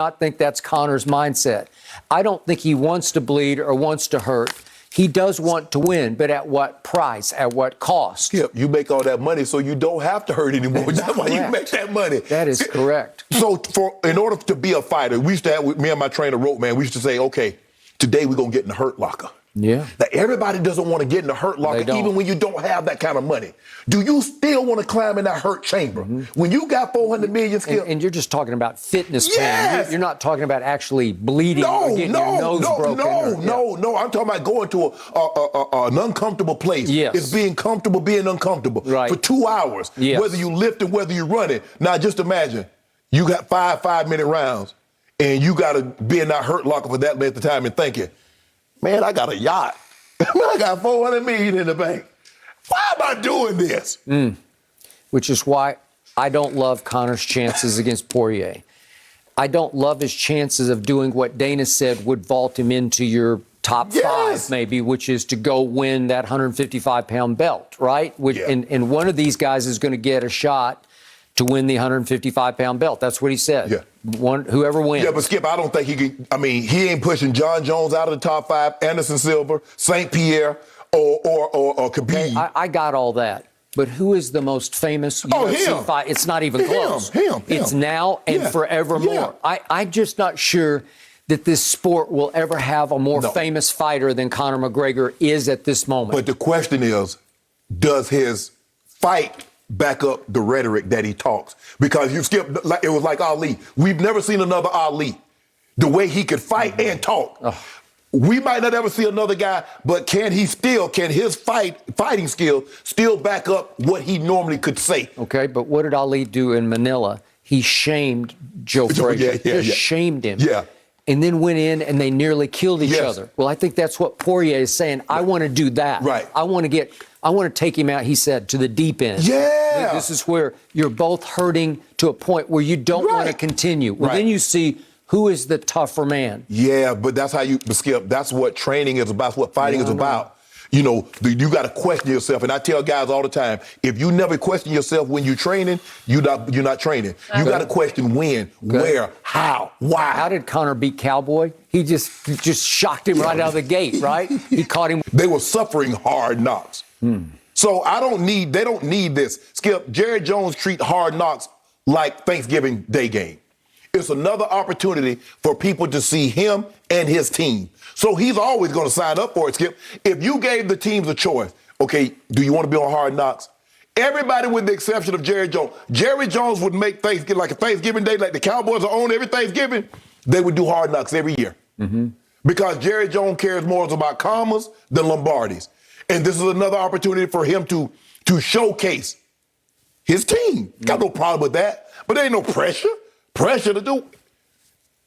not think that's Conor's mindset. I don't think he wants to bleed or wants to hurt. He does want to win, but at what price? At what cost? Skip, you make all that money so you don't have to hurt anymore. That's why you make that money. That is correct. So in order to be a fighter, we used to have, me and my trainer wrote, man, we used to say, okay, today we're going to get in the hurt locker. Yeah. Now, everybody doesn't want to get in the hurt locker, even when you don't have that kind of money. Do you still want to climb in that hurt chamber? When you got $400 million, Skip? And you're just talking about fitness pain. You're not talking about actually bleeding or getting your nose broken. No. I'm talking about going to an uncomfortable place. Yes. It's being comfortable, being uncomfortable for 2 hours, whether you lift it, whether you run it. Now, just imagine, you got 5-minute rounds, and you got to be in that hurt locker for that length of time and thinking, man, I got a yacht. I got $400 million in the bank. Why am I doing this? Which is why I don't love Conor's chances against Poirier. I don't love his chances of doing what Dana said would vault him into your top five, maybe, which is to go win that 155-pound belt, right? And one of these guys is going to get a shot to win the 155-pound belt. That's what he said. Yeah. Whoever wins. Yeah, but Skip, I don't think he can. I mean, he ain't pushing John Jones out of the top five, Anderson Silva, St. Pierre, or Khabib. Okay, I got all that. But who is the most famous UFC fight? It's not even close. Him. It's now and forevermore. I'm just not sure that this sport will ever have a more famous fighter than Conor McGregor is at this moment. But the question is, does his fight back up the rhetoric that he talks? Because you skip, it was like Ali. We've never seen another Ali. The way he could fight and talk. We might not ever see another guy, but can his fighting skill still back up what he normally could say? Okay, but what did Ali do in Manila? He shamed Joe Frazier. Shamed him. Yeah. And then went in and they nearly killed each other. Well, I think that's what Poirier is saying. I want to do that. Right. I want to take him out, he said, to the deep end. Yeah. This is where you're both hurting to a point where you don't want to continue. Well, then you see who is the tougher man. Yeah, but that's how Skip, that's what training is about, that's what fighting is about. You know, you got to question yourself. And I tell guys all the time, if you never question yourself when you're training, you're not training. You got to question when, where, how, why. How did Conor beat Cowboy? He just shocked him right out of the gate, right? He caught him. They were suffering hard knocks. So they don't need this. Skip, Jerry Jones treat hard knocks like Thanksgiving Day game. It's another opportunity for people to see him and his team. So he's always going to sign up for it, Skip. If you gave the teams a choice, okay, do you want to be on Hard Knocks? Everybody with the exception of Jerry Jones. Jerry Jones would make Thanksgiving, like a Thanksgiving Day, like the Cowboys are on every Thanksgiving, they would do Hard Knocks every year. Because Jerry Jones cares more about commas than Lombardies. And this is another opportunity for him to showcase his team. Got no problem with that. But there ain't no pressure to do.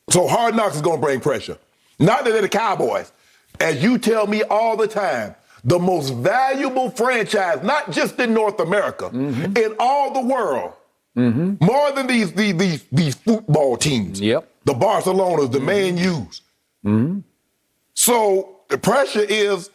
So Hard Knocks is going to bring pressure. Not that they're the Cowboys. As you tell me all the time, the most valuable franchise, not just in North America, in all the world, more than these football teams. Yep. The Barcelonas, the Man U's. So the pressure is,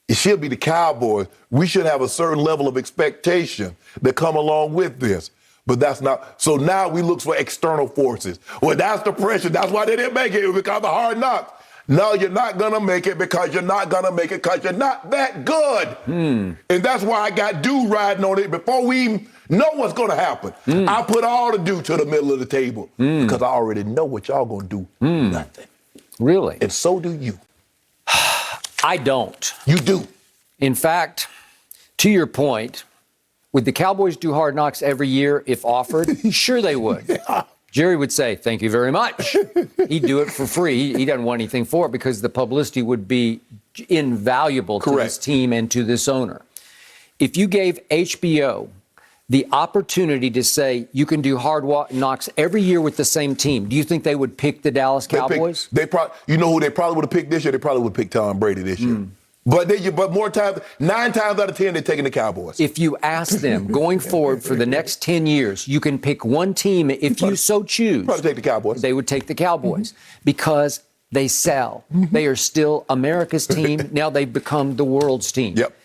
it should be the Cowboys. We should have a certain level of expectation that come along with this. But that's not. So now we look for external forces. Well, that's the pressure. That's why they didn't make it. It was because of Hard Knocks. No, you're not going to make it because you're not going to make it because you're not that good. And that's why I got Dew riding on it before we even know what's going to happen. I put all the Dew to the middle of the table because I already know what y'all going to do. Nothing. Really? And so do you. I don't. You do. In fact, to your point, would the Cowboys do Hard Knocks every year if offered? Sure they would. Jerry would say, thank you very much. He'd do it for free. He doesn't want anything for it because the publicity would be invaluable to this team and to this owner. If you gave HBO the opportunity to say you can do Hard Knocks every year with the same team, do you think they would pick the Dallas Cowboys? You know who they probably would have picked this year? They probably would have picked Tom Brady this year. But more times, 9 times out of 10, they're taking the Cowboys. If you ask them going forward for the next 10 years, you can pick one team if you so choose. Probably take the Cowboys. They would take the Cowboys because they sell. They are still America's team. Now they've become the world's team. Yep.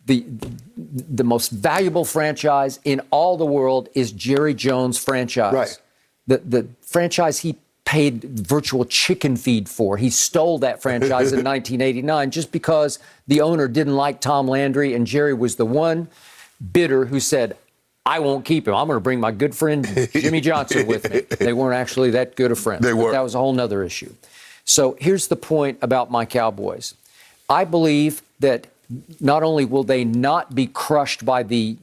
The most valuable franchise in all the world is Jerry Jones' franchise. Right. The franchise he paid virtual chicken feed for. He stole that franchise in 1989 just because the owner didn't like Tom Landry, and Jerry was the one bidder who said, I won't keep him. I'm going to bring my good friend Jimmy Johnson with me. They weren't actually that good of friends. They weren't. That was a whole nother issue. So here's the point about my Cowboys. I believe that not only will they not be crushed by the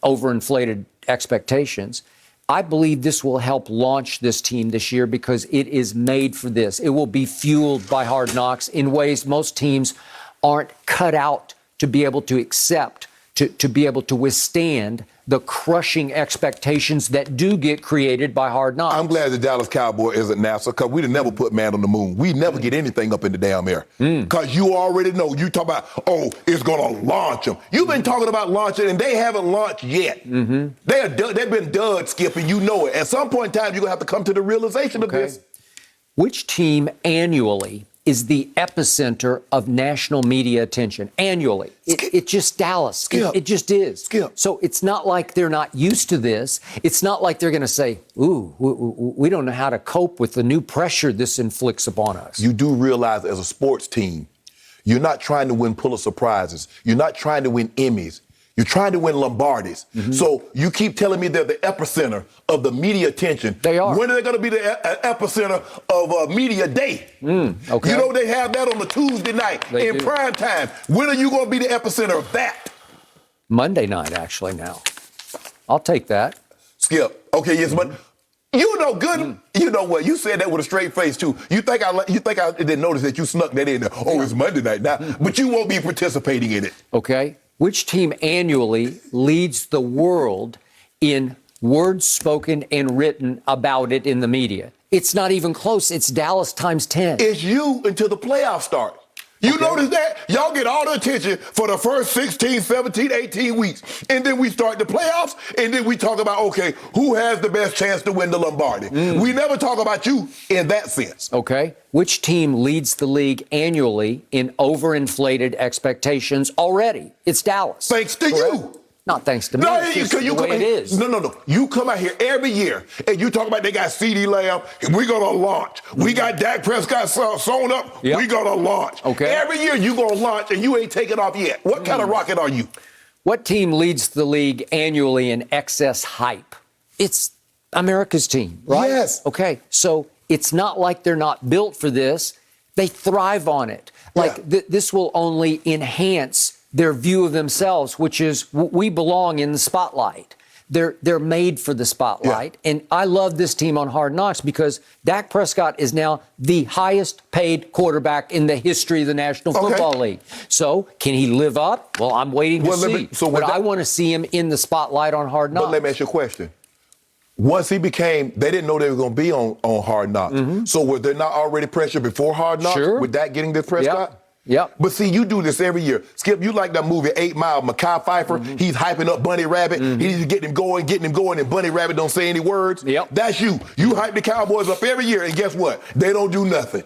overinflated expectations, I believe this will help launch this team this year because it is made for this. It will be fueled by Hard Knocks in ways most teams aren't cut out to be able to accept, to be able to withstand the crushing expectations that do get created by Hard Knocks. I'm glad the Dallas Cowboy isn't NASA because we'd have never put man on the moon. We'd never get anything up in the damn air. Because you already know. You talk about, it's going to launch them. You've been talking about launching, and they haven't launched yet. They've been dud, Skip, and you know it. At some point in time, you're going to have to come to the realization of this. Which team annually is the epicenter of national media attention annually? It's just Dallas. Skip. It just is. Skip. So it's not like they're not used to this. It's not like they're going to say, we don't know how to cope with the new pressure this inflicts upon us. You do realize as a sports team, you're not trying to win Pulitzer Prizes. You're not trying to win Emmys. You're trying to win Lombardis. So you keep telling me they're the epicenter of the media attention. They are. When are they going to be the epicenter of media day? Okay. You know they have that on the Tuesday night in prime time. When are you going to be the epicenter of that? Monday night, actually, now. I'll take that. Skip. Okay, yes, but you know good. You know what? You said that with a straight face, too. You think I didn't notice that you snuck that in there? Oh, it's Monday night now. But you won't be participating in it. Okay. Which team annually leads the world in words spoken and written about it in the media? It's not even close. It's Dallas times 10. It's you until the playoffs start. You notice that? Y'all get all the attention for the first 16, 17, 18 weeks. And then we start the playoffs, and then we talk about, okay, who has the best chance to win the Lombardi? We never talk about you in that sense. Okay. Which team leads the league annually in overinflated expectations already? It's Dallas. Thanks to you. Not thanks to me. It's just the way it is. No. You come out here every year and you talk about they got CeeDee Lamb. We're going to launch. We got Dak Prescott sewn up. Yep. We're going to launch. Okay. Every year you going to launch and you ain't taking off yet. What kind of rocket are you? What team leads the league annually in excess hype? It's America's team, right? Yes. Okay. So it's not like they're not built for this. They thrive on it. Like this will only enhance their view of themselves, which is we belong in the spotlight. They're made for the spotlight. And I love this team on Hard Knocks because Dak Prescott is now the highest paid quarterback in the history of the National Football League. So can he live up? Well, I'm waiting to see. But I want to see him in the spotlight on Hard Knocks. But let me ask you a question. Once he became, they didn't know they were going to be on Hard Knocks. So were there not already pressure before Hard Knocks with Dak getting this Prescott? Yep. But see, you do this every year. Skip, you like that movie 8 Mile, Mekhi Phifer. He's hyping up Bunny Rabbit. He's getting him going, and Bunny Rabbit don't say any words. Yep. That's you. You hype the Cowboys up every year, and guess what? They don't do nothing.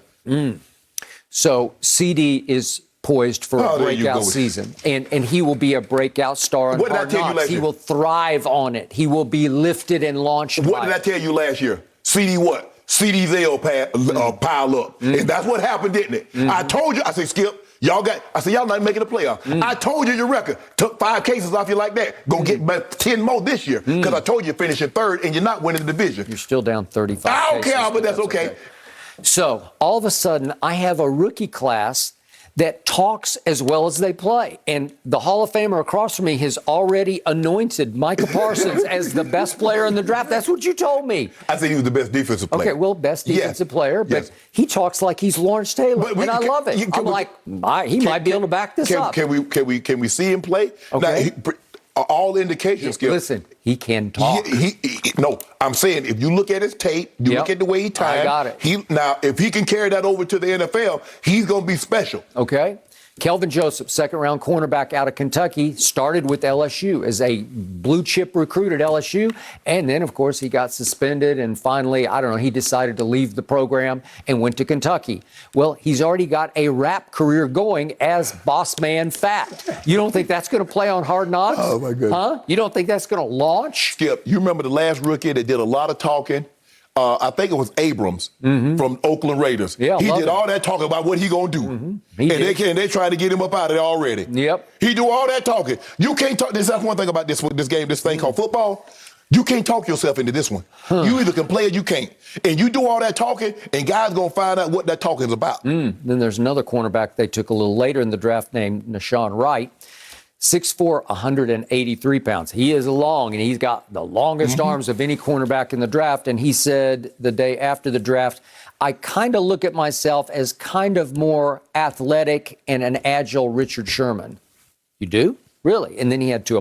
So CD is poised for a breakout season, and he will be a breakout star on What did Hard I tell you Knocks. last He year? will thrive on it. He will be lifted and launched. What did I tell you last year? CD what? CD's L pile up. And that's what happened, didn't it? I told you, I said, Skip, y'all not making the playoff. I told you your record. Took 5 cases off you like that. Go get about 10 more this year. Because I told you you're finishing third and you're not winning the division. You're still down 35 I don't cases, care, but that's okay. So all of a sudden, I have a rookie class that talks as well as they play. And the Hall of Famer across from me has already anointed Micah Parsons as the best player in the draft. That's what you told me. I said he was the best defensive player. Okay, well, best defensive player, but he talks like he's Lawrence Taylor, and I love it. I'm like, he might be able to back this up. Can we see him play? Okay. Now, all indications, Skip. Listen, he can talk. No, I'm saying if you look at his tape, you look at the way he timed. I got it. Now, if he can carry that over to the NFL, he's going to be special. Okay. Kelvin Joseph, second-round cornerback out of Kentucky, started with LSU as a blue-chip recruit at LSU. And then, of course, he got suspended. And finally, I don't know, he decided to leave the program and went to Kentucky. Well, he's already got a rap career going as Boss Man Fat. You don't think that's going to play on Hard Knocks? Oh, my goodness. Huh? You don't think that's going to launch? Skip, you remember the last rookie that did a lot of talking, I think it was Abrams from Oakland Raiders. Yeah, he love did it. all that talking about what he gonna do. He did. They tried to get him up out of there already. Yep. He do all that talking. You can't talk. That's one thing about this game, this thing called football. You can't talk yourself into this one. You either can play or you can't. And you do all that talking, and guys gonna find out what that talking is about. Then there's another cornerback they took a little later in the draft named Nashawn Wright. 6'4", 183 pounds. He is long, and he's got the longest arms of any cornerback in the draft. And he said the day after the draft, I kind of look at myself as kind of more athletic and an agile Richard Sherman. You do? Really? And then he had to